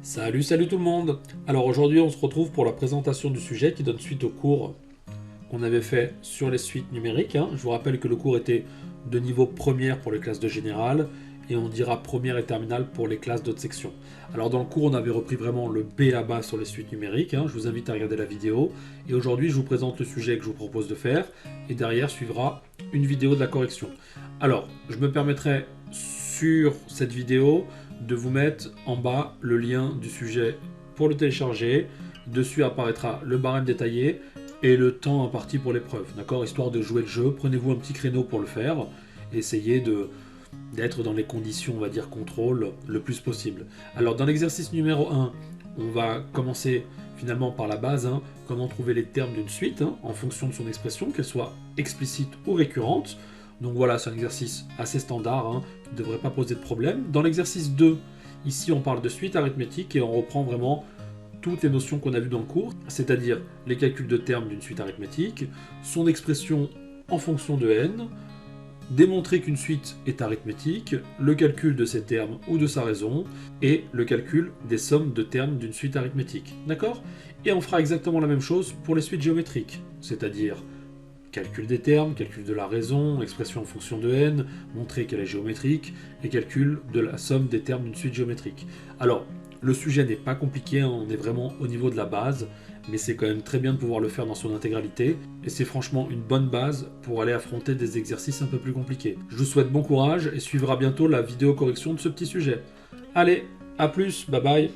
Salut tout le monde. Alors aujourd'hui on se retrouve pour la présentation du sujet qui donne suite au cours qu'on avait fait sur les suites numériques. Je vous rappelle que le cours était de niveau première pour les classes de général et on dira première et terminale pour les classes d'autres sections. Alors dans le cours on avait repris vraiment le B à bas sur les suites numériques. Je vous invite à regarder la vidéo et aujourd'hui je vous présente le sujet que je vous propose de faire et derrière suivra une vidéo de la correction. Alors je me permettrai sur cette vidéo de vous mettre en bas le lien du sujet pour le télécharger. Dessus apparaîtra le barème détaillé et le temps imparti pour l'épreuve, d'accord, histoire de jouer le jeu. Prenez-vous un petit créneau pour le faire, essayez d'être dans les conditions, on va dire, contrôle le plus possible. Alors dans l'exercice numéro 1, on va commencer finalement par la base, comment trouver les termes d'une suite en fonction de son expression, qu'elle soit explicite ou récurrente. Donc voilà, c'est un exercice assez standard, qui ne devrait pas poser de problème. Dans l'exercice 2, ici on parle de suite arithmétique et on reprend vraiment toutes les notions qu'on a vues dans le cours, c'est-à-dire les calculs de termes d'une suite arithmétique, son expression en fonction de n, démontrer qu'une suite est arithmétique, le calcul de ses termes ou de sa raison, et le calcul des sommes de termes d'une suite arithmétique. D'accord ? Et on fera exactement la même chose pour les suites géométriques, c'est-à-dire calcul des termes, calcul de la raison, expression en fonction de n, montrer qu'elle est géométrique, et calcul de la somme des termes d'une suite géométrique. Alors, le sujet n'est pas compliqué, on est vraiment au niveau de la base, mais c'est quand même très bien de pouvoir le faire dans son intégralité, et c'est franchement une bonne base pour aller affronter des exercices un peu plus compliqués. Je vous souhaite bon courage, et suivra bientôt la vidéo correction de ce petit sujet. Allez, à plus, bye bye.